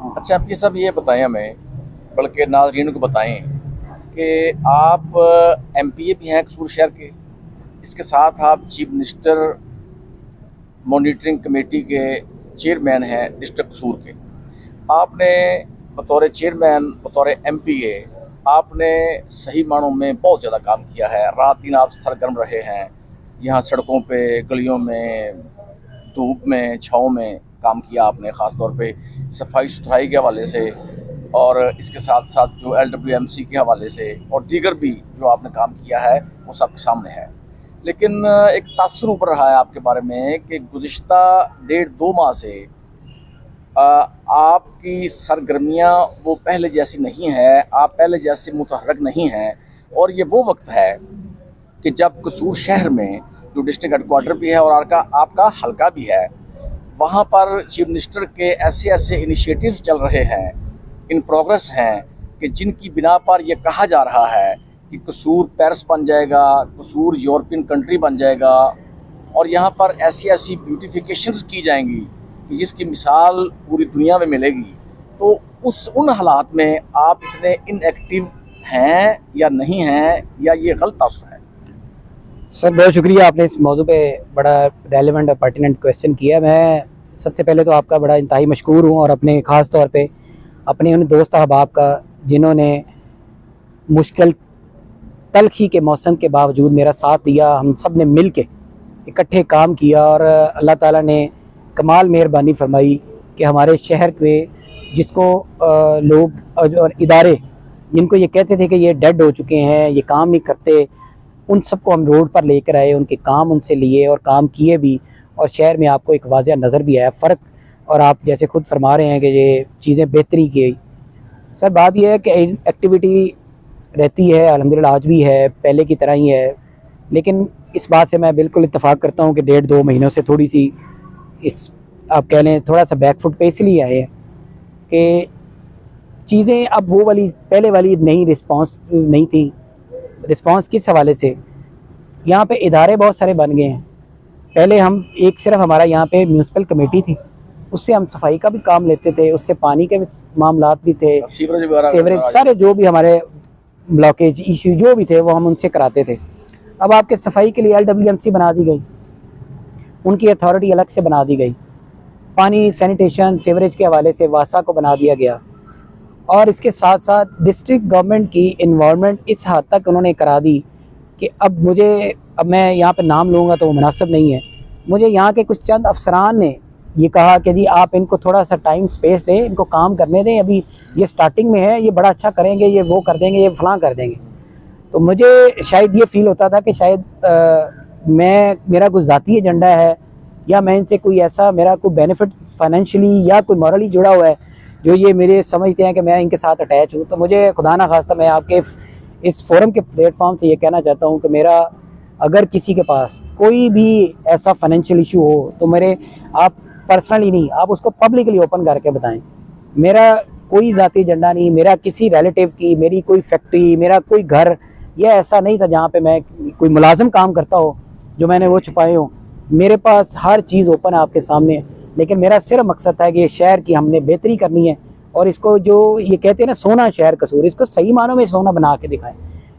अच्छा, आप ये सब ये बताएं हमें, बल्कि नाज़रीन को बताएं कि आप एमपीए भी हैं कसूर शहर के, इसके साथ आप चीफ मिनिस्टर मॉनिटरिंग कमेटी के चेयरमैन हैं डिस्ट्रिक्ट कसूर के। आपने बतौर चेयरमैन, बतौर एमपीए, आपने सही मानों में बहुत ज़्यादा काम किया है। रात दिन आप सरगर्म रहे हैं, यहाँ सड़कों पे, गलियों में, धूप में, छाँव में काम किया आपने, ख़ास तौर पे सफाई सुथराई के हवाले से, और इसके साथ साथ जो एलडब्ल्यूएमसी के हवाले से और दीगर भी जो आपने काम किया है वो सबके सामने है। लेकिन एक तासुर ऊपर रहा है आपके बारे में कि गुज़िश्ता 1.5-2 माह से आपकी सरगर्मियाँ वो पहले जैसी नहीं है, आप पहले जैसे मुतहर्रक नहीं हैं। और ये वो वक्त है कि जब कसूर शहर में जो डिस्ट्रिक्ट हेडक्वार्टर भी है और आपका हल्का भी है, वहाँ पर चीफ मिनिस्टर के ऐसे ऐसे इनिशिएटिव्स चल रहे हैं, इन प्रोग्रेस हैं, कि जिनकी बिना पर यह कहा जा रहा है कि कसूर पेरिस बन जाएगा, कसूर यूरोपियन कंट्री बन जाएगा, और यहाँ पर ऐसी ऐसी ब्यूटिफिकेशंस की जाएंगी कि जिसकी मिसाल पूरी दुनिया में मिलेगी। तो उन हालात में आप इतने इनएक्टिव हैं या नहीं हैं, या ये गलत तासुर है? सर बहुत शुक्रिया, आपने इस मौजू पे बड़ा रेलेवेंट और पर्टिनेंट क्वेश्चन किया। मैं सबसे पहले तो आपका बड़ा इंतहाई मशकूर हूँ, और अपने ख़ास तौर पे अपने उन दोस्त अहबाब का जिन्होंने मुश्किल तलखी के मौसम के बावजूद मेरा साथ दिया। हम सब ने मिल के इकट्ठे काम किया, और अल्लाह ताला ने कमाल मेहरबानी फरमाई कि हमारे शहर के जिसको लोग और इदारे जिनको ये कहते थे कि ये डेड हो चुके हैं, ये काम नहीं करते, उन सबको हम रोड पर लेकर आए, उनके काम उनसे लिए और काम किए भी, और शहर में आपको एक वाज़ह नज़र भी आया फ़र्क। और आप जैसे खुद फरमा रहे हैं कि ये चीज़ें बेहतरी की। सर बात यह है कि एक्टिविटी रहती है, अल्हम्दुलिल्लाह आज भी है, पहले की तरह ही है। लेकिन इस बात से मैं बिल्कुल इत्तेफाक करता हूँ कि 1.5-2 महीनों से थोड़ी सी इस आप कह लें थोड़ा सा बैकफुट पे इसलिए आए हैं कि चीज़ें अब वो वाली पहले वाली नहीं, रिस्पांस नहीं थी। रिस्पांस किस हवाले से, यहाँ पे इदारे बहुत सारे बन गए हैं। पहले हम एक सिर्फ हमारा यहाँ पे म्यूनसिपल कमेटी थी, उससे हम सफाई का भी काम लेते थे, उससे पानी के भी मामलात भी थे, सीवरेज सारे जो भी हमारे ब्लॉकेज इशू जो भी थे वो हम उनसे कराते थे। अब आपके सफाई के लिए एलडब्ल्यूएमसी बना दी गई, उनकी अथॉरिटी अलग से बना दी गई। पानी सैनिटेशन सीवरेज के हवाले से वासा को बना दिया गया, और इसके साथ साथ डिस्ट्रिक्ट गवर्नमेंट की इन्वॉल्वमेंट इस हद तक उन्होंने करा दी कि अब मैं यहाँ पे नाम लूँगा तो वो मुनासिब नहीं है। मुझे यहाँ के कुछ चंद अफसरान ने ये कहा कि जी आप इनको थोड़ा सा टाइम स्पेस दें, इनको काम करने दें, अभी ये स्टार्टिंग में है, ये बड़ा अच्छा करेंगे, ये वो कर देंगे, ये फलां कर देंगे। तो मुझे शायद ये फील होता था कि शायद मेरा कोई ज़ाती एजेंडा है, या मैं इनसे कोई ऐसा मेरा कोई बेनिफिट फाइनेंशियली या कोई मॉरली जुड़ा हुआ है जो ये मेरे समझते हैं कि मैं इनके साथ अटैच हूँ। तो मुझे खुदा ना खास्ता मैं आपके इस फोरम के प्लेटफॉर्म से ये कहना चाहता हूँ कि मेरा अगर किसी के पास कोई भी ऐसा फाइनेंशियल इशू हो तो मेरे आप पर्सनली नहीं, आप उसको पब्लिकली ओपन करके बताएं। मेरा कोई ज़ाती एजेंडा नहीं, मेरा किसी रिलेटिव की मेरी कोई फैक्ट्री, मेरा कोई घर, यह ऐसा नहीं था जहाँ पे मैं कोई मुलाजिम काम करता हो जो मैंने वो छुपाए हो। मेरे पास हर चीज़ ओपन है आपके सामने, लेकिन मेरा सिर्फ मकसद है कि ये शहर की हमने बेहतरी करनी है, और इसको जो ये कहते हैं ना सोना शहर कसूर, इसको सही मानों में सोना बना के दिखाएं,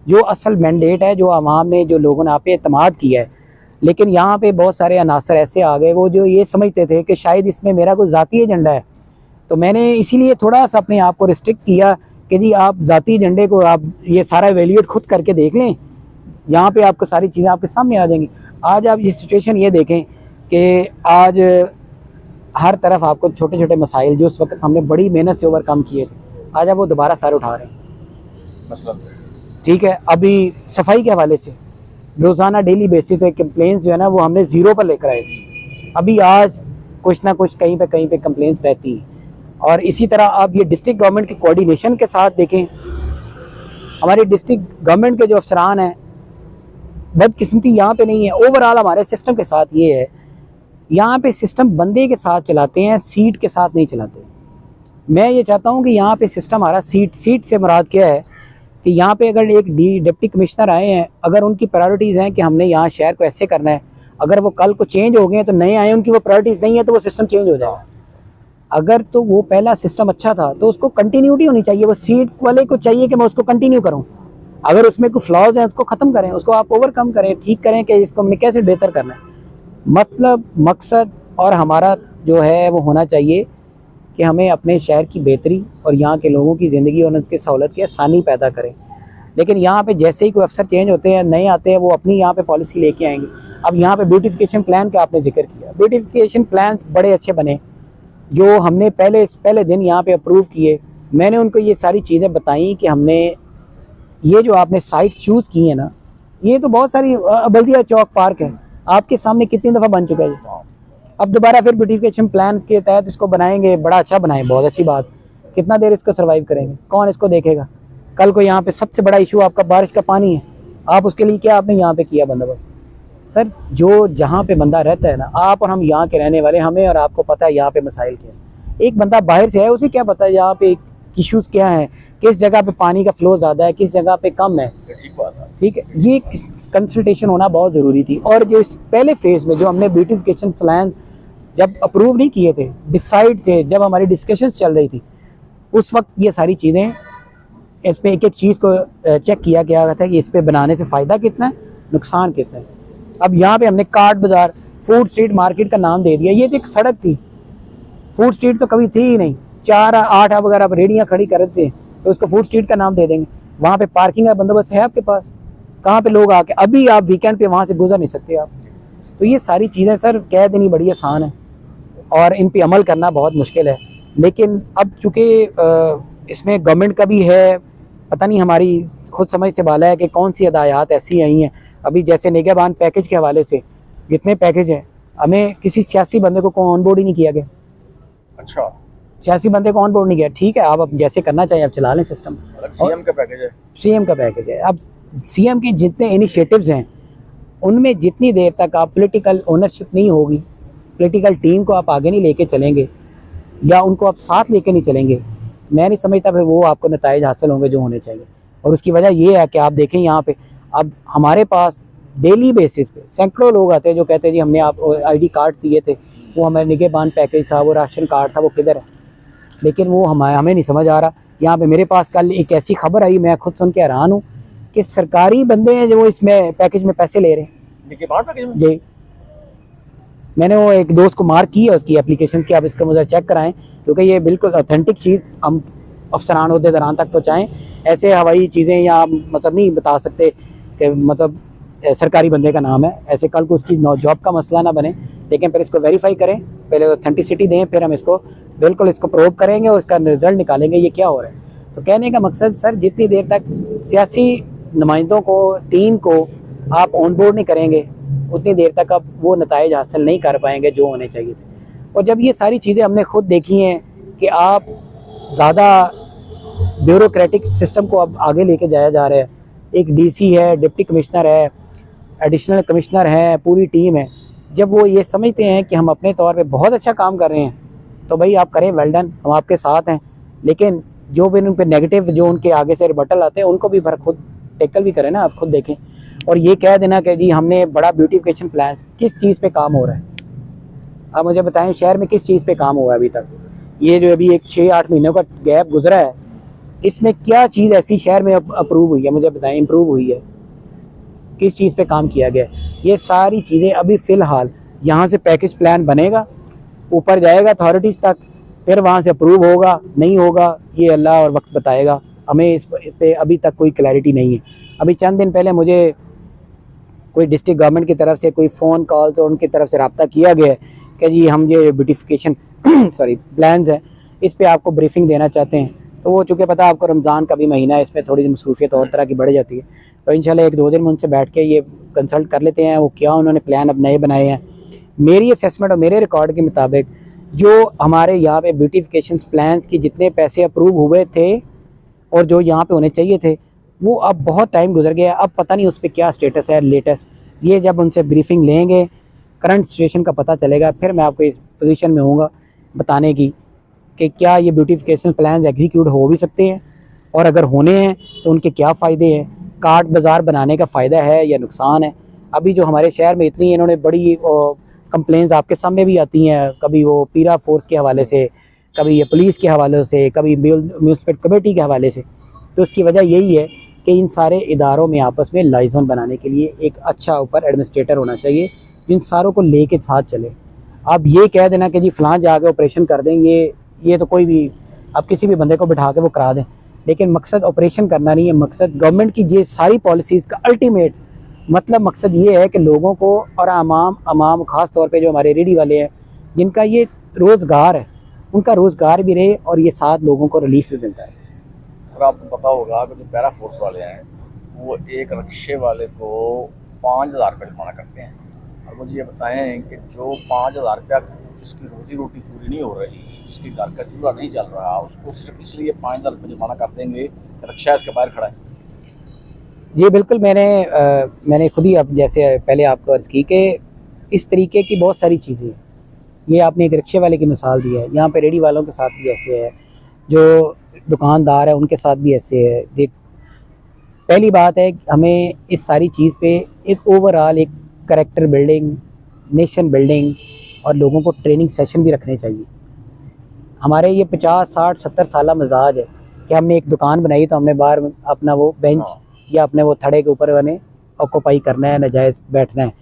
जो असल मैंडेट है, जो आवाम ने, जो लोगों ने आप पे एतमाद किया है। लेकिन यहाँ पे बहुत सारे अनासर ऐसे आ गए वो जो ये समझते थे कि शायद इसमें मेरा कोई ज़ाती एजेंडा है। तो मैंने इसीलिए थोड़ा सा अपने आप को रिस्ट्रिक्ट किया कि जी आप ज़ाती एजेंडे को आप ये सारा एवेल्यूएट खुद करके देख लें, यहाँ पे आपको सारी चीज़ें आपके सामने आ जाएंगी। आज आप ये सिचुएशन ये देखें कि आज हर तरफ आपको छोटे छोटे मसाइल जो उस वक्त हमने बड़ी मेहनत से ओवरकम किए थे, आज आप वो दोबारा सारे उठा रहे हैं। मतलब ठीक है, अभी सफाई के हवाले से रोज़ाना डेली बेसिस पे कंप्लेंट्स जो है ना वो हमने ज़ीरो पर लेकर आए थे, अभी आज कुछ ना कुछ कहीं पे कंप्लेंट्स रहती हैं। और इसी तरह आप ये डिस्ट्रिक्ट गवर्नमेंट के कोऑर्डिनेशन के साथ देखें, हमारे डिस्ट्रिक्ट गवर्नमेंट के जो अफसरान हैं, बदकिस्मती यहाँ पे नहीं है, ओवरऑल हमारे सिस्टम के साथ ये है, यहाँ पे सिस्टम बंदे के साथ चलाते हैं, सीट के साथ नहीं चलाते। मैं ये चाहता हूँ कि यहाँ पे सिस्टम हमारा सीट से मुराद क्या है कि यहाँ पे अगर एक डिप्टी कमिश्नर आए हैं, अगर उनकी प्रायोरिटीज़ हैं कि हमने यहाँ शहर को ऐसे करना है, अगर वो कल को चेंज हो गए हैं तो नए आए उनकी वो प्रायोरिटीज़ नहीं है तो वो सिस्टम चेंज हो जाएगा। अगर तो वो पहला सिस्टम अच्छा था तो उसको कंटिन्यूटी होनी चाहिए, वो सीट वाले को चाहिए कि मैं उसको कंटिन्यू करूं। अगर उसमें कोई फ्लॉज हैं उसको ख़त्म करें, उसको आप ओवरकम करें, ठीक करें कि इसको हमने कैसे बेहतर करना है। मतलब मकसद और हमारा जो है वो होना चाहिए कि हमें अपने शहर की बेहतरी और यहाँ के लोगों की ज़िंदगी और उनकी सहूलत की आसानी पैदा करें। लेकिन यहाँ पे जैसे ही कोई अफसर चेंज होते हैं, नए आते हैं, वो अपनी यहाँ पे पॉलिसी लेके आएंगे। अब यहाँ पे ब्यूटिफिकेशन प्लान का आपने जिक्र किया, ब्यूटिफिकेशन प्लान बड़े अच्छे बने जो हमने पहले दिन यहाँ पे अप्रूव किए। मैंने उनको ये सारी चीज़ें बताई कि हमने ये जो आपने साइट चूज़ की है ना, ये तो बहुत सारी बल्दिया चौक पार्क है, आपके सामने कितनी दफ़ा बन चुका है। अब दोबारा फिर ब्यूटिफिकेशन प्लान के तहत इसको बनाएंगे, बड़ा अच्छा बनाएं, बहुत अच्छी बात। कितना देर इसको सर्वाइव करेंगे, कौन इसको देखेगा? कल को यहाँ पे सबसे बड़ा इशू आपका बारिश का पानी है, आप उसके लिए क्या आपने यहाँ पे किया बंदोबस्त? सर जो जहाँ पे बंदा रहता है ना, आप और हम यहाँ के रहने वाले, हमें और आपको पता है यहाँ पे मसाइल क्या है। एक बंदा बाहर से है, उसे क्या पता है यहाँ पे इश्यूज़ क्या है, किस जगह पे पानी का फ्लो ज़्यादा है, किस जगह पे कम है। ठीक बात है, ठीक है, ये कंसल्टेशन होना बहुत ज़रूरी थी। और जो इस पहले फेज़ में जो हमने ब्यूटिफिकेशन प्लान जब अप्रूव नहीं किए थे, डिसाइड थे, जब हमारी डिस्कशंस चल रही थी, उस वक्त ये सारी चीज़ें, इस पर एक एक चीज़ को चेक किया गया था कि इस पर बनाने से फ़ायदा कितना है, नुकसान कितना है। अब यहाँ पे हमने कार्ट बाज़ार, फूड स्ट्रीट मार्केट का नाम दे दिया। ये तो एक सड़क थी, फूड स्ट्रीट तो कभी थी ही नहीं। 4-8 वगैरह रेडियाँ खड़ी कर रहे थे तो उसको फूड स्ट्रीट का नाम दे देंगे। वहाँ पे पार्किंग का बंदोबस्त है आपके पास? कहाँ पे लोग आके, अभी आप वीकेंड पे वहाँ से गुजर नहीं सकते आप। तो ये सारी चीज़ें सर कह देनी बड़ी आसान है और इन पे अमल करना बहुत मुश्किल है। लेकिन अब चूँकि इसमें गवर्नमेंट का भी है, पता नहीं हमारी खुद समझ से बाला है कि कौन सी हदायत ऐसी आई हैं। अभी जैसे निगहबान पैकेज के हवाले से जितने पैकेज हैं, हमें किसी सियासी बंदे को ऑन बोर्ड ही नहीं किया गया। अच्छा, सियासी बंदे को ऑन बोर्ड नहीं किया। ठीक है, आप अब जैसे करना चाहिए आप चला लें सिस्टम। सीएम का पैकेज है, सीएम का पैकेज है। अब सीएम के जितने इनिशिएटिव्स हैं उनमें जितनी देर तक आप पॉलिटिकल ओनरशिप नहीं होगी, पॉलिटिकल टीम को आप आगे नहीं लेके चलेंगे या उनको आप साथ लेके नहीं चलेंगे, मैं नहीं समझता फिर वो आपको नताइज हासिल होंगे जो होने चाहिए। और उसकी वजह ये है कि आप देखें यहाँ पे अब हमारे पास डेली बेसिस पे सैकड़ों लोग आते हैं जो कहते हैं जी हमने आप आईडी कार्ड दिए थे, वो हमारे निगहबान पैकेज था, वो राशन कार्ड था, वो किधर है? लेकिन वो हमें नहीं समझ आ रहा। यहाँ पे मेरे पास कल एक ऐसी खबर आई, मैं खुद सुन के हैरान हूँ कि सरकारी बंदे हैं जो इसमें पैकेज में पैसे ले रहे हैं जी। मैंने वो एक दोस्त को मार्क की है उसकी एप्लीकेशन की, आप इसका मुझे चेक कराएं क्योंकि ये बिल्कुल ऑथेंटिक चीज़ हम अफसरान अहदेदारान तक पहुँचाएँ। ऐसे हवाई चीज़ें या मतलब नहीं बता सकते कि मतलब सरकारी बंदे का नाम है, ऐसे कल को उसकी जॉब का मसला ना बने। लेकिन फिर इसको वेरीफाई करें, पहले ऑथेंटिसिटी दें, फिर हम इसको बिल्कुल इसको प्रूव करेंगे और उसका रिजल्ट निकालेंगे ये क्या हो रहा है। तो कहने का मकसद सर, जितनी देर तक सियासी नुमाइंदों को, टीम को आप ऑन बोर्ड नहीं करेंगे, उतनी देर तक आप वो नताइज हासिल नहीं कर पाएंगे जो होने चाहिए थे। और जब ये सारी चीज़ें हमने खुद देखी हैं कि आप ज़्यादा ब्यूरोक्रेटिक सिस्टम को अब आगे लेके जाया जा रहा है, एक डीसी है, डिप्टी कमिश्नर है, एडिशनल कमिश्नर है, पूरी टीम है, जब वो ये समझते हैं कि हम अपने तौर पे बहुत अच्छा काम कर रहे हैं तो भाई आप करें, वेल डन, हम आपके साथ हैं। लेकिन जो भी उन पर नेगेटिव जो उनके आगे से रिबटल आते हैं उनको भी फिर खुद टेकल भी करें ना, आप खुद देखें। और ये कह देना कि जी हमने बड़ा ब्यूटिफिकेशन प्लान, किस चीज़ पे काम हो रहा है आप मुझे बताएं? शहर में किस चीज़ पे काम हुआ है अभी तक? ये जो अभी एक 6-8 महीनों का गैप गुजरा है, इसमें क्या चीज़ ऐसी शहर में अप्रूव हुई है मुझे बताएं, इम्प्रूव हुई है? किस चीज़ पे काम किया गया? ये सारी चीज़ें अभी फ़िलहाल यहाँ से पैकेज प्लान बनेगा, ऊपर जाएगा अथॉरिटीज़ तक, फिर वहाँ से अप्रूव होगा नहीं होगा ये अल्लाह और वक्त बताएगा। हमें इस पे अभी तक कोई क्लैरिटी नहीं है। अभी चंद दिन पहले मुझे कोई डिस्ट्रिक्ट गवर्नमेंट की तरफ से कोई फ़ोन कॉल्स और उनकी तरफ से रब्ता किया गया है कि जी हम ये ब्यूटिफिकेशन प्लान्स हैं, इस पे आपको ब्रीफिंग देना चाहते हैं। तो वो चूँकि पता आपको रमज़ान का भी महीना है, इसमें थोड़ी मसरूफियत और तरह की बढ़ जाती है। तो इंशाल्लाह 1-2 दिन में उनसे बैठ के ये कंसल्ट कर लेते हैं वो क्या उन्होंने प्लान अब नए बनाए हैं। मेरी असेसमेंट और मेरे रिकॉर्ड के मुताबिक जो हमारे यहाँ पे ब्यूटिफिकेशन प्लान्स की जितने पैसे अप्रूव हुए थे और जो यहाँ पे होने चाहिए थे, वो अब बहुत टाइम गुजर गया, अब पता नहीं उस पर क्या स्टेटस है लेटेस्ट। ये जब उनसे ब्रीफिंग लेंगे, करंट सिचुएशन का पता चलेगा, फिर मैं आपको इस पोजीशन में होऊंगा बताने की कि क्या ये ब्यूटिफिकेशन प्लान एग्जीक्यूट हो भी सकते हैं और अगर होने हैं तो उनके क्या फ़ायदे हैं, कार्ट बाज़ार बनाने का फ़ायदा है या नुकसान है। अभी जो हमारे शहर में इतनी इन्होंने बड़ी कंप्लेंट्स आपके सामने भी आती हैं, कभी वो पीरा फोर्स के हवाले से, कभी ये पुलिस के हवाले से, कभी म्यूनसिपल कमेटी के हवाले से। तो उसकी वजह यही है कि इन सारे इदारों में आपस में लाइजन बनाने के लिए एक अच्छा ऊपर एडमिनिस्ट्रेटर होना चाहिए जिन सारों को लेके साथ चले। आप ये कह देना कि जी फलां जाके ऑपरेशन कर दें, ये तो कोई भी आप किसी भी बंदे को बिठा के वो करा दें, लेकिन मकसद ऑपरेशन करना नहीं है। मकसद गवर्नमेंट की ये सारी पॉलिसीज़ का अल्टीमेट मतलब मकसद ये है कि लोगों को और अमाम ख़ास तौर पे जो हमारे रेडी वाले हैं जिनका ये रोज़गार है, उनका रोज़गार भी रहे और ये साथ लोगों को रिलीफ भी मिलता है। सर आपको पता होगा कि जो पैरा फोर्स वाले हैं वो एक रिक्शे वाले को 5,000 रुपये जुर्माना करते हैं, और मुझे ये बताएं कि जो 5,000 रुपया जिसकी रोजी रोटी पूरी नहीं हो रही, जिसके घर का चूल्हा नहीं चल रहा, उसको सिर्फ इसलिए 5,000 रुपये जुर्माना कर देंगे रिक्शा इसके बाहर खड़ा है। जी बिल्कुल, मैंने खुद ही अब जैसे पहले आपको अर्ज़ की कि इस तरीके की बहुत सारी चीज़ें हैं। ये आपने एक रिक्शे वाले की मिसाल दी है, यहाँ पे रेडी वालों के साथ भी ऐसे है, जो दुकानदार है उनके साथ भी ऐसे है। देख, पहली बात है हमें इस सारी चीज़ पे एक ओवरऑल एक करैक्टर बिल्डिंग, नेशन बिल्डिंग और लोगों को ट्रेनिंग सेशन भी रखने चाहिए। हमारे ये 50, 60, 70 साल मिजाज है कि हमने एक दुकान बनाई तो हमने बाहर अपना वो बेंच या अपने वो थड़े के ऊपर बने ऑक्यूपाई करना है, नाजायज़ बैठना है।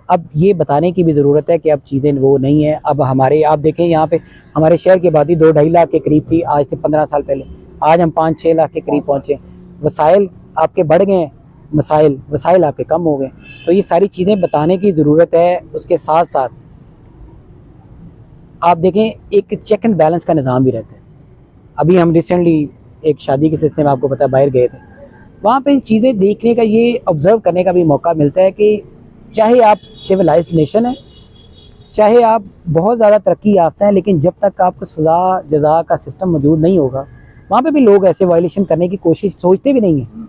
अब ये बताने की भी ज़रूरत है कि अब चीज़ें वो नहीं है। अब हमारे आप देखें यहाँ पे हमारे शहर की आबादी 2-2.5 लाख के करीब थी आज से 15 साल पहले, आज हम 5-6 लाख के करीब पहुँचे। वसाइल आपके बढ़ गए हैं, वसाइल आपके कम हो गए। तो ये सारी चीज़ें बताने की ज़रूरत है। उसके साथ साथ आप देखें एक चेक एंड बैलेंस का निज़ाम भी रहता है। अभी हम रिसेंटली एक शादी के सिलसिले में आपको पता है बाहर गए थे, वहाँ पे चीज़ें देखने का, ये ऑब्ज़र्व करने का भी मौका मिलता है कि चाहे आप सिविलाइज्ड नेशन है, चाहे आप बहुत ज़्यादा तरक्की याफ्ता हैं, लेकिन जब तक आपको सज़ा जज़ा का सिस्टम मौजूद नहीं होगा, वहाँ पे भी लोग ऐसे वायलेशन करने की कोशिश सोचते भी नहीं हैं।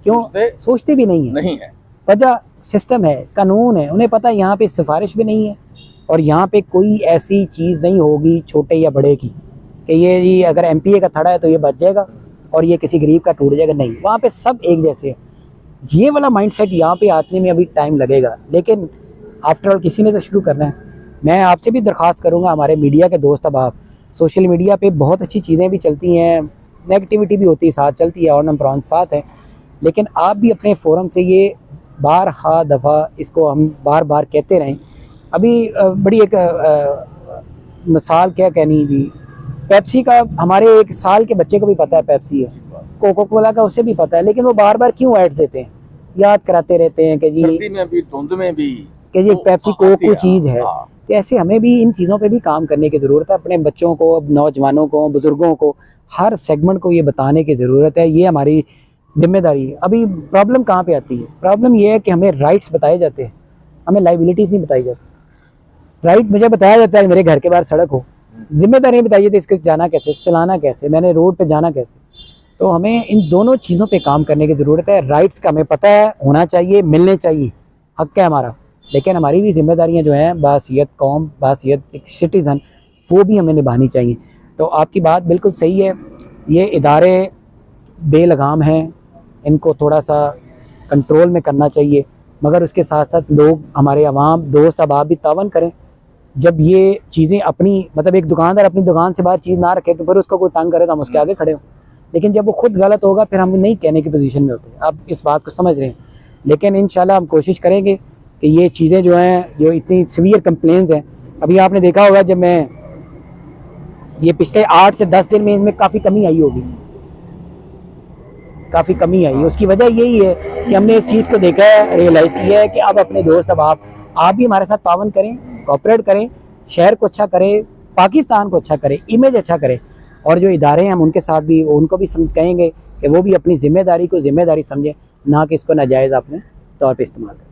क्यों सोचते भी नहीं है? वजह सिस्टम है, कानून है, उन्हें पता है यहाँ पे सिफारिश भी नहीं है और यहाँ पे कोई ऐसी चीज़ नहीं होगी छोटे या बड़े की कि ये अगर MPA का थड़ा है तो ये बच जाएगा और ये किसी गरीब का टूट जाएगा। नहीं, वहाँ पे सब एक जैसे हैं। ये वाला माइंडसेट यहाँ पे आने में अभी टाइम लगेगा, लेकिन आफ्टर ऑल किसी ने तो शुरू करना है। मैं आपसे भी दरख्वास्त करूँगा, हमारे मीडिया के दोस्त, अब आप सोशल मीडिया पे बहुत अच्छी चीज़ें भी चलती हैं, नेगेटिविटी भी होती है, साथ चलती है, और नंबर साथ है, लेकिन आप भी अपने फोरम से ये बारहा दफ़ा इसको हम बार बार कहते रहें। अभी बड़ी एक मिसाल क्या कहनी जी, पेप्सी का हमारे 1 साल के बच्चे को भी पता है पेप्सी है, कोको कोला का उससे भी पता है, लेकिन वो बार बार क्यों ऐड देते हैं, याद कराते रहते हैं कि जी सर्दी में भी, धुंध में भी कि ये पेप्सी कोको चीज़ है। तो ऐसे हमें भी इन चीज़ों पे भी काम करने की ज़रूरत है। अपने बच्चों को, नौजवानों को, बुज़ुर्गों को, हर सेगमेंट को ये बताने की ज़रूरत है। ये हमारी जिम्मेदारी है। अभी प्रॉब्लम कहाँ पे आती है? प्रॉब्लम ये है कि हमें राइट्स बताए जाते हैं, हमें लाइबिलिटीज़ नहीं बताई जाती। राइट मुझे बताया जाता है मेरे घर के बाहर सड़क हो, जिम्मेदारी नहीं बताई जाती इसके जाना कैसे, चलाना कैसे, मैंने रोड पे जाना कैसे। तो हमें इन दोनों चीज़ों पे काम करने की ज़रूरत है। राइट्स का हमें पता है, होना चाहिए, मिलने चाहिए, हक़ है हमारा, लेकिन हमारी भी जिम्मेदारियां जो हैं बासियत कौम, बासियत सिटीज़न, वो भी हमें निभानी चाहिए। तो आपकी बात बिल्कुल सही है, ये इदारे बेलगाम हैं, इनको थोड़ा सा कंट्रोल में करना चाहिए, मगर उसके साथ साथ लोग, हमारे अवाम, दोस्त अहबाब भी तावन करें। जब ये चीज़ें अपनी, मतलब एक दुकानदार अपनी दुकान से बाहर चीज़ ना रखे तो फिर उसको कोई तंग करे तो हम उसके आगे खड़े हों, लेकिन जब वो खुद गलत होगा फिर हम नहीं कहने की पोजीशन में होते। आप इस बात को समझ रहे हैं, लेकिन इंशाल्लाह हम कोशिश करेंगे कि ये चीज़ें जो हैं, जो इतनी सीवियर कंप्लेंट्स हैं, अभी आपने देखा होगा जब मैं ये पिछले 8 से 10 दिन में इनमें काफ़ी कमी आई होगी, काफ़ी कमी आई। उसकी वजह यही है कि हमने इस चीज़ को देखा है, रियलाइज़ किया है कि अब अपने दोस्त, अब आप भी हमारे साथ तावन करें, कोऑपरेट करें, शहर को अच्छा करें, पाकिस्तान को अच्छा करें, इमेज अच्छा करें, और जो इदारे हैं हम उनके साथ भी, उनको भी कहेंगे कि वो भी अपनी जिम्मेदारी को जिम्मेदारी समझें, ना कि इसको नाजायज़ अपने तौर पे इस्तेमाल करें।